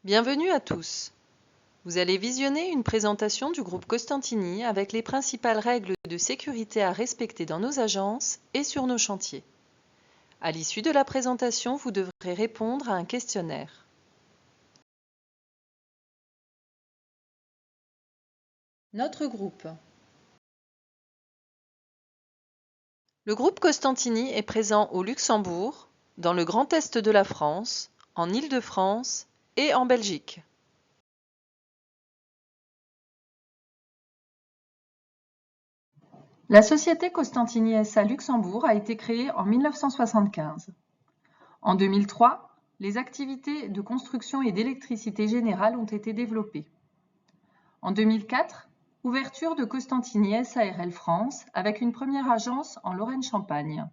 Bienvenue à tous. Vous allez visionner une présentation du groupe Costantini avec les principales règles de sécurité à respecter dans nos agences et sur nos chantiers. À l'issue de la présentation, vous devrez répondre à un questionnaire. Notre groupe. Le groupe Costantini est présent au Luxembourg, dans le Grand Est de la France, en Île-de-France et en Belgique. La société Costantini SA Luxembourg a été créée en 1975. En 2003, les activités de construction et d'électricité générale ont été développées. En 2004, ouverture de Costantini SARL France avec une première agence en Lorraine-Champagne.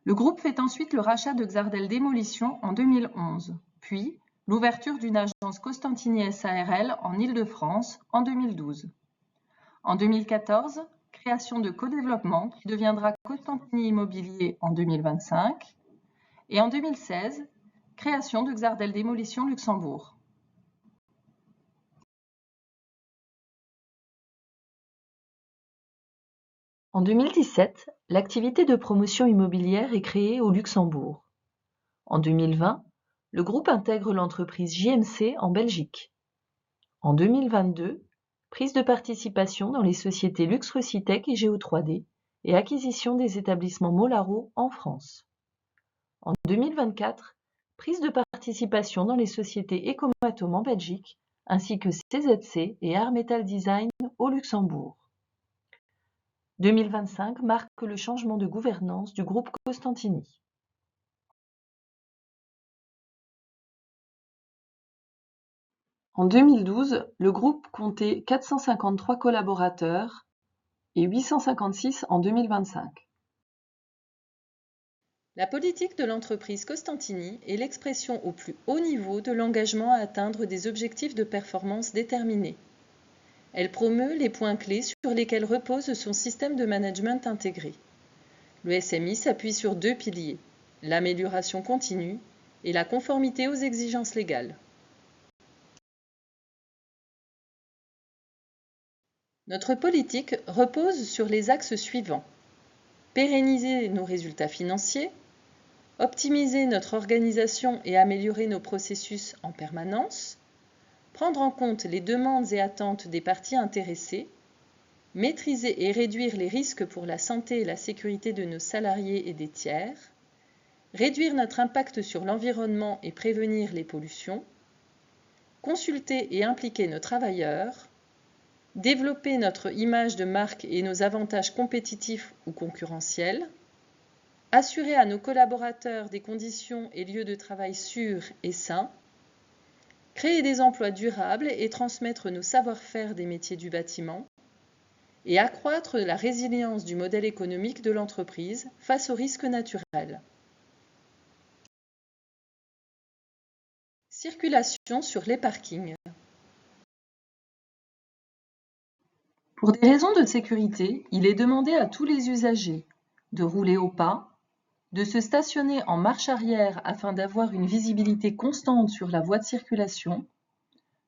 Le groupe fait ensuite le rachat de Xardel Démolition en 2011, puis l'ouverture d'une agence Costantini SARL en Île-de-France en 2012. En 2014, création de Codéveloppement qui deviendra Costantini Immobilier en 2025. Et en 2016, création de Xardel Démolition Luxembourg. En 2017, l'activité de promotion immobilière est créée au Luxembourg. En 2020, le groupe intègre l'entreprise JMC en Belgique. En 2022, prise de participation dans les sociétés LuxRecitech et Geo3D et acquisition des établissements Molaro en France. En 2024, prise de participation dans les sociétés Ecomatom en Belgique, ainsi que CZC et Armetal Design au Luxembourg. 2025 marque le changement de gouvernance du groupe Costantini. En 2012, le groupe comptait 453 collaborateurs et 856 en 2025. La politique de l'entreprise Costantini est l'expression au plus haut niveau de l'engagement à atteindre des objectifs de performance déterminés. Elle promeut les points clés sur lesquels repose son système de management intégré. Le SMI s'appuie sur deux piliers, l'amélioration continue et la conformité aux exigences légales. Notre politique repose sur les axes suivants. Pérenniser nos résultats financiers, optimiser notre organisation et améliorer nos processus en permanence, prendre en compte les demandes et attentes des parties intéressées, maîtriser et réduire les risques pour la santé et la sécurité de nos salariés et des tiers, réduire notre impact sur l'environnement et prévenir les pollutions, consulter et impliquer nos travailleurs, développer notre image de marque et nos avantages compétitifs ou concurrentiels, assurer à nos collaborateurs des conditions et lieux de travail sûrs et sains, créer des emplois durables et transmettre nos savoir-faire des métiers du bâtiment, et accroître la résilience du modèle économique de l'entreprise face aux risques naturels. Circulation sur les parkings. Pour des raisons de sécurité, il est demandé à tous les usagers de rouler au pas, de se stationner en marche arrière afin d'avoir une visibilité constante sur la voie de circulation,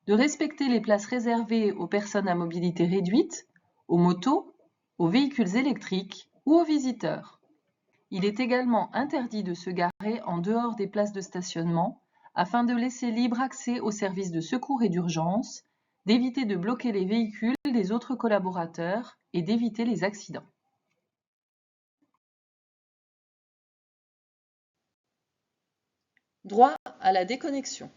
de respecter les places réservées aux personnes à mobilité réduite, aux motos, aux véhicules électriques ou aux visiteurs. Il est également interdit de se garer en dehors des places de stationnement afin de laisser libre accès aux services de secours et d'urgence, d'éviter de bloquer les véhicules des autres collaborateurs et d'éviter les accidents. Droit à la déconnexion.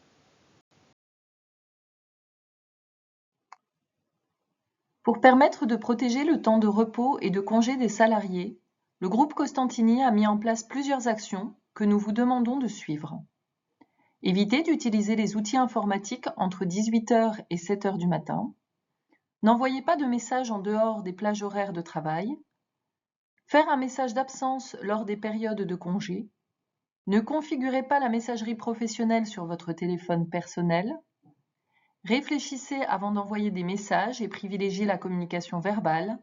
Pour permettre de protéger le temps de repos et de congé des salariés, le groupe Costantini a mis en place plusieurs actions que nous vous demandons de suivre. Évitez d'utiliser les outils informatiques entre 18h et 7h du matin. N'envoyez pas de messages en dehors des plages horaires de travail. Faire un message d'absence lors des périodes de congé. Ne configurez pas la messagerie professionnelle sur votre téléphone personnel. Réfléchissez avant d'envoyer des messages et privilégiez la communication verbale.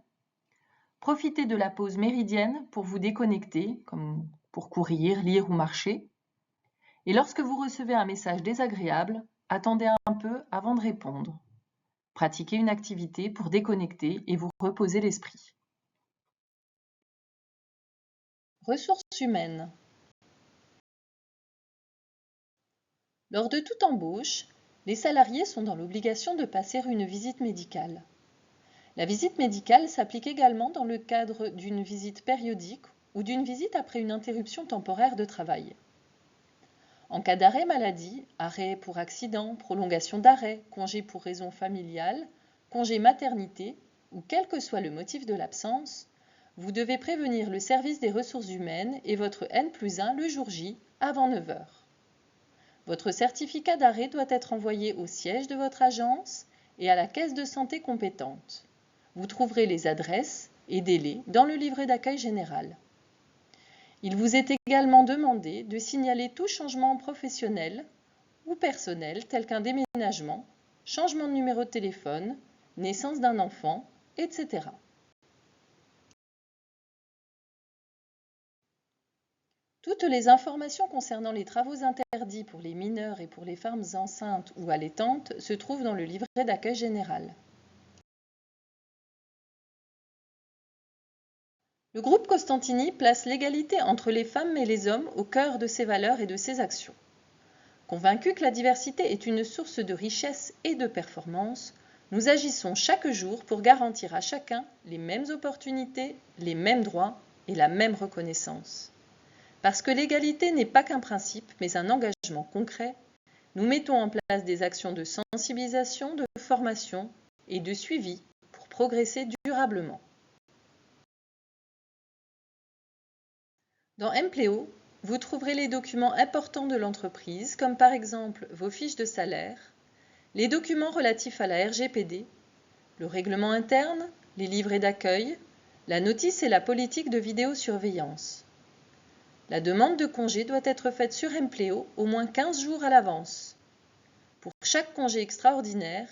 Profitez de la pause méridienne pour vous déconnecter, comme pour courir, lire ou marcher. Et lorsque vous recevez un message désagréable, attendez un peu avant de répondre. Pratiquez une activité pour déconnecter et vous reposer l'esprit. Ressources humaines. Lors de toute embauche, les salariés sont dans l'obligation de passer une visite médicale. La visite médicale s'applique également dans le cadre d'une visite périodique ou d'une visite après une interruption temporaire de travail. En cas d'arrêt maladie, arrêt pour accident, prolongation d'arrêt, congé pour raison familiale, congé maternité ou quel que soit le motif de l'absence, vous devez prévenir le service des ressources humaines et votre N+1 le jour J avant 9 h. Votre certificat d'arrêt doit être envoyé au siège de votre agence et à la caisse de santé compétente. Vous trouverez les adresses et délais dans le livret d'accueil général. Il vous est également demandé de signaler tout changement professionnel ou personnel tel qu'un déménagement, changement de numéro de téléphone, naissance d'un enfant, etc. Toutes les informations concernant les travaux interdits pour les mineurs et pour les femmes enceintes ou allaitantes se trouvent dans le livret d'accueil général. Le groupe Costantini place l'égalité entre les femmes et les hommes au cœur de ses valeurs et de ses actions. Convaincus que la diversité est une source de richesse et de performance, nous agissons chaque jour pour garantir à chacun les mêmes opportunités, les mêmes droits et la même reconnaissance. Parce que l'égalité n'est pas qu'un principe, mais un engagement concret, nous mettons en place des actions de sensibilisation, de formation et de suivi pour progresser durablement. Dans Empleo, vous trouverez les documents importants de l'entreprise, comme par exemple vos fiches de salaire, les documents relatifs à la RGPD, le règlement interne, les livrets d'accueil, la notice et la politique de vidéosurveillance. La demande de congé doit être faite sur Empleo au moins 15 jours à l'avance. Pour chaque congé extraordinaire,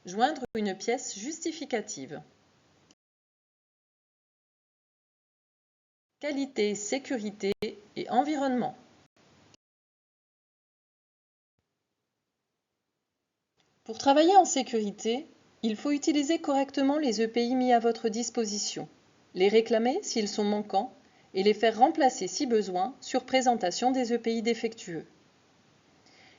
joindre une pièce justificative. Qualité, sécurité et environnement. Pour travailler en sécurité, il faut utiliser correctement les EPI mis à votre disposition, les réclamer s'ils sont manquants et les faire remplacer si besoin sur présentation des EPI défectueux.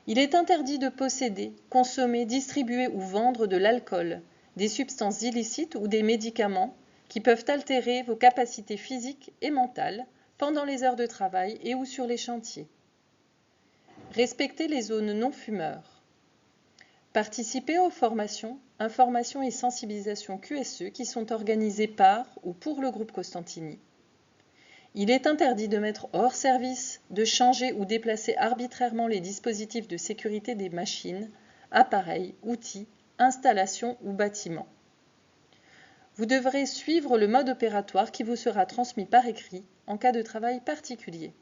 Il est interdit de posséder, consommer, distribuer ou vendre de l'alcool, des substances illicites ou des médicaments qui peuvent altérer vos capacités physiques et mentales pendant les heures de travail et ou sur les chantiers. Respectez les zones non-fumeurs. Participez aux formations, informations et sensibilisations QSE qui sont organisées par ou pour le groupe Costantini. Il est interdit de mettre hors service, de changer ou déplacer arbitrairement les dispositifs de sécurité des machines, appareils, outils, installations ou bâtiments. Vous devrez suivre le mode opératoire qui vous sera transmis par écrit en cas de travail particulier.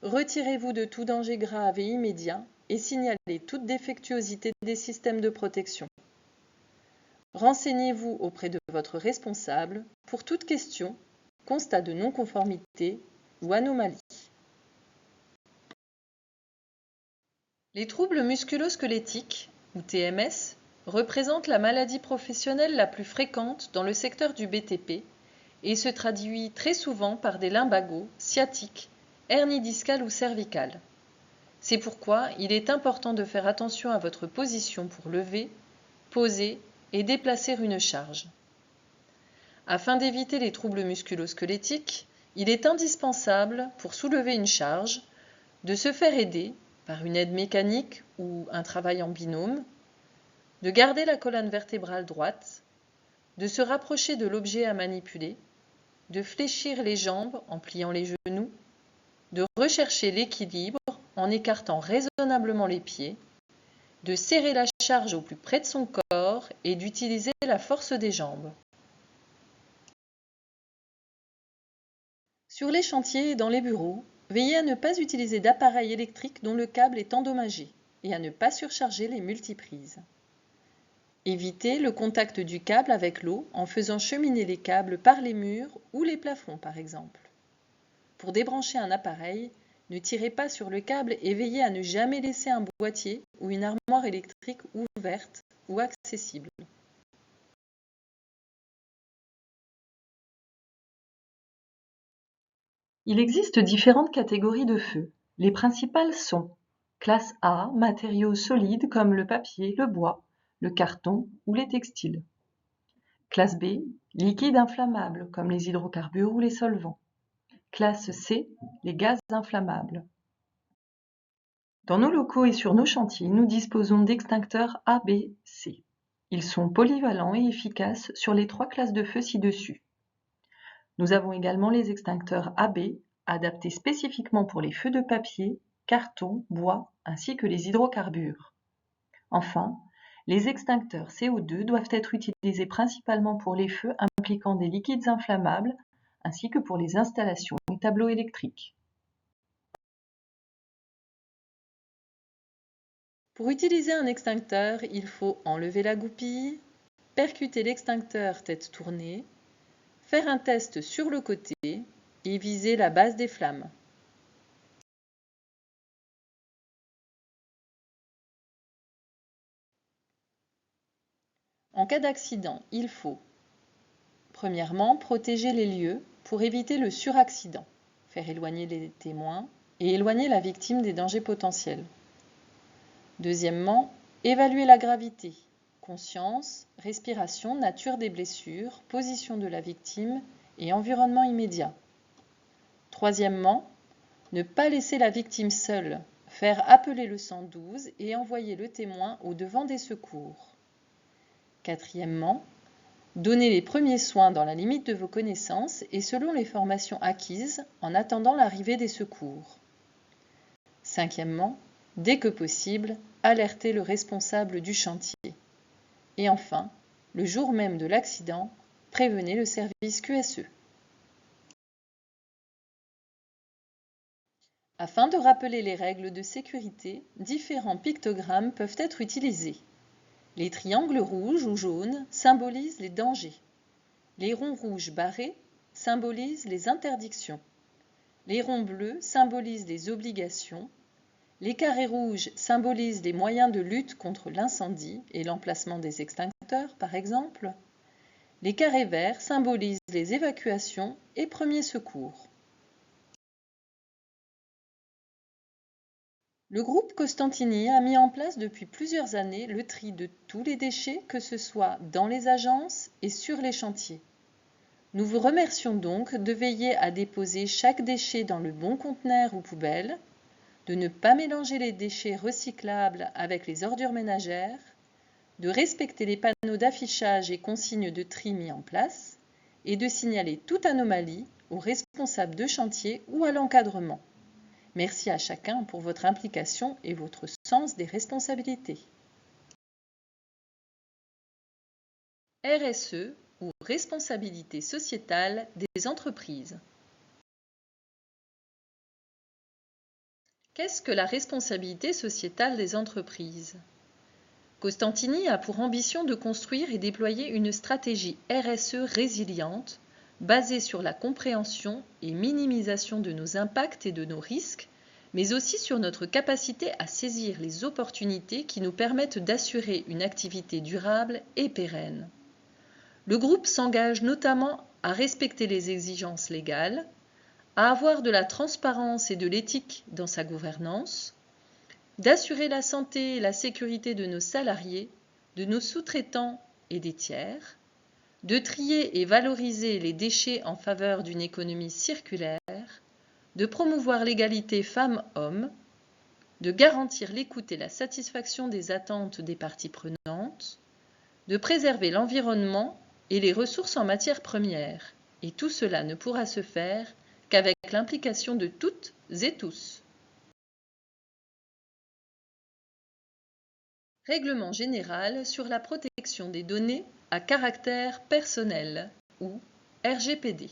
Retirez-vous de tout danger grave et immédiat et signalez toute défectuosité des systèmes de protection. Renseignez-vous auprès de votre responsable pour toute question, constat de non-conformité ou anomalie. Les troubles musculo-squelettiques, ou TMS, représentent la maladie professionnelle la plus fréquente dans le secteur du BTP et se traduit très souvent par des lumbagos, sciatiques, hernies discales ou cervicales. C'est pourquoi il est important de faire attention à votre position pour lever, poser et déplacer une charge. Afin d'éviter les troubles musculo-squelettiques, il est indispensable, pour soulever une charge, de se faire aider par une aide mécanique ou un travail en binôme, de garder la colonne vertébrale droite, de se rapprocher de l'objet à manipuler, de fléchir les jambes en pliant les genoux, de rechercher l'équilibre en écartant raisonnablement les pieds, de serrer la charge au plus près de son corps et d'utiliser la force des jambes. Sur les chantiers et dans les bureaux, veillez à ne pas utiliser d'appareils électriques dont le câble est endommagé et à ne pas surcharger les multiprises. Évitez le contact du câble avec l'eau en faisant cheminer les câbles par les murs ou les plafonds par exemple. Pour débrancher un appareil, Ne tirez pas sur le câble et veillez à ne jamais laisser un boîtier ou une armoire électrique ouverte ou accessible. Il existe différentes catégories de feux. Les principales sont classe A, matériaux solides comme le papier, le bois, le carton ou les textiles. Classe B, liquides inflammables comme les hydrocarbures ou les solvants. Classe C, les gaz inflammables. Dans nos locaux et sur nos chantiers, nous disposons d'extincteurs A, B, C. Ils sont polyvalents et efficaces sur les 3 classes de feux ci-dessus. Nous avons également les extincteurs AB, adaptés spécifiquement pour les feux de papier, carton, bois, ainsi que les hydrocarbures. Enfin, les extincteurs CO2 doivent être utilisés principalement pour les feux impliquant des liquides inflammables, ainsi que pour les installations et tableaux électriques. Pour utiliser un extincteur, il faut enlever la goupille, percuter l'extincteur tête tournée, faire un test sur le côté et viser la base des flammes. En cas d'accident, il faut premièrement protéger les lieux pour éviter le suraccident, faire éloigner les témoins et éloigner la victime des dangers potentiels. Deuxièmement, évaluer la gravité, conscience, respiration, nature des blessures, position de la victime et environnement immédiat. Troisièmement, ne pas laisser la victime seule, faire appeler le 112 et envoyer le témoin au devant des secours. Quatrièmement, donner les premiers soins dans la limite de vos connaissances et selon les formations acquises en attendant l'arrivée des secours. Cinquièmement, dès que possible, alerter le responsable du chantier. Et enfin, le jour même de l'accident, prévenez le service QSE. Afin de rappeler les règles de sécurité, différents pictogrammes peuvent être utilisés. Les triangles rouges ou jaunes symbolisent les dangers. Les ronds rouges barrés symbolisent les interdictions. Les ronds bleus symbolisent les obligations. Les carrés rouges symbolisent les moyens de lutte contre l'incendie et l'emplacement des extincteurs, par exemple. Les carrés verts symbolisent les évacuations et premiers secours. Le groupe Costantini a mis en place depuis plusieurs années le tri de tous les déchets, que ce soit dans les agences et sur les chantiers. Nous vous remercions donc de veiller à déposer chaque déchet dans le bon conteneur ou poubelle, de ne pas mélanger les déchets recyclables avec les ordures ménagères, de respecter les panneaux d'affichage et consignes de tri mis en place, et de signaler toute anomalie aux responsables de chantier ou à l'encadrement. Merci à chacun pour votre implication et votre sens des responsabilités. RSE ou responsabilité sociétale des entreprises. Qu'est-ce que la responsabilité sociétale des entreprises ? Costantini a pour ambition de construire et déployer une stratégie RSE résiliente, basée sur la compréhension et minimisation de nos impacts et de nos risques, mais aussi sur notre capacité à saisir les opportunités qui nous permettent d'assurer une activité durable et pérenne. Le groupe s'engage notamment à respecter les exigences légales, à avoir de la transparence et de l'éthique dans sa gouvernance, d'assurer la santé et la sécurité de nos salariés, de nos sous-traitants et des tiers, de trier et valoriser les déchets en faveur d'une économie circulaire, de promouvoir l'égalité femmes-hommes, de garantir l'écoute et la satisfaction des attentes des parties prenantes, de préserver l'environnement et les ressources en matières premières. Et tout cela ne pourra se faire qu'avec l'implication de toutes et tous. Règlement général sur la protection des données à caractère personnel, ou RGPD.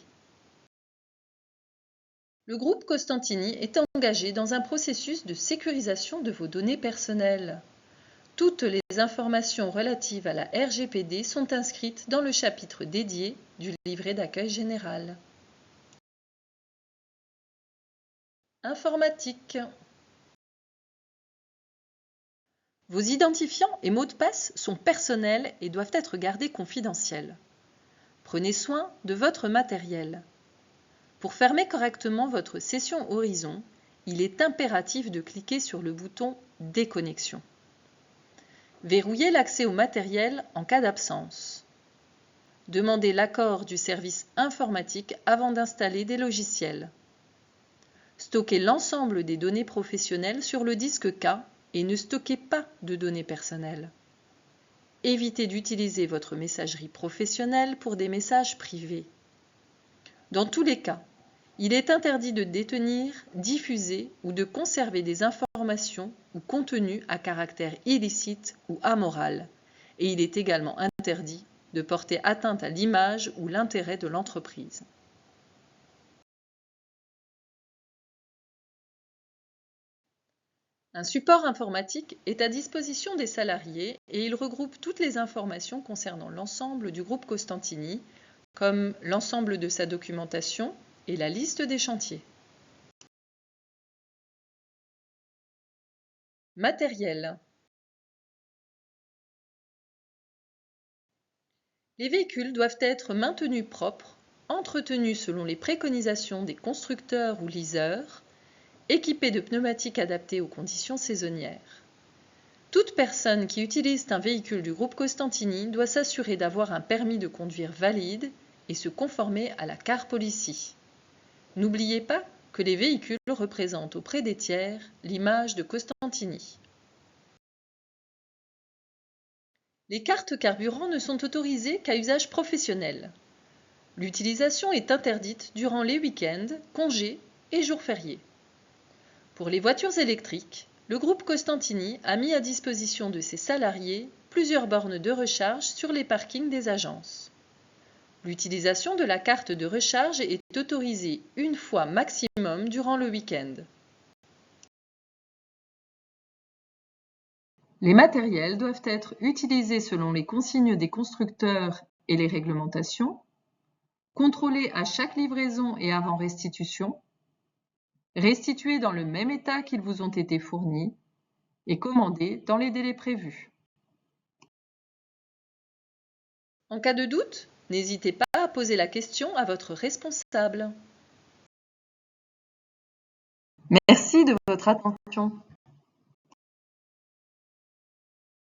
Le groupe Costantini est engagé dans un processus de sécurisation de vos données personnelles. Toutes les informations relatives à la RGPD sont inscrites dans le chapitre dédié du livret d'accueil général. Informatique. Vos identifiants et mots de passe sont personnels et doivent être gardés confidentiels. Prenez soin de votre matériel. Pour fermer correctement votre session Horizon, il est impératif de cliquer sur le bouton Déconnexion. Verrouillez l'accès au matériel en cas d'absence. Demandez l'accord du service informatique avant d'installer des logiciels. Stockez l'ensemble des données professionnelles sur le disque K et ne stockez pas de données personnelles. Évitez d'utiliser votre messagerie professionnelle pour des messages privés. Dans tous les cas, il est interdit de détenir, diffuser ou de conserver des informations ou contenus à caractère illicite ou amoral, et il est également interdit de porter atteinte à l'image ou l'intérêt de l'entreprise. Un support informatique est à disposition des salariés et il regroupe toutes les informations concernant l'ensemble du groupe Costantini, comme l'ensemble de sa documentation et la liste des chantiers. Matériel. Les véhicules doivent être maintenus propres, entretenus selon les préconisations des constructeurs ou leaseurs, équipés de pneumatiques adaptés aux conditions saisonnières. Toute personne qui utilise un véhicule du groupe Costantini doit s'assurer d'avoir un permis de conduire valide et se conformer à la Car Policy. N'oubliez pas que les véhicules représentent auprès des tiers l'image de Costantini. Les cartes carburant ne sont autorisées qu'à usage professionnel. L'utilisation est interdite durant les week-ends, congés et jours fériés. Pour les voitures électriques, le groupe Costantini a mis à disposition de ses salariés plusieurs bornes de recharge sur les parkings des agences. L'utilisation de la carte de recharge est autorisée une fois maximum durant le week-end. Les matériels doivent être utilisés selon les consignes des constructeurs et les réglementations, contrôlés à chaque livraison et avant restitution, restitués dans le même état qu'ils vous ont été fournis et commandés dans les délais prévus. En cas de doute, n'hésitez pas à poser la question à votre responsable. Merci de votre attention.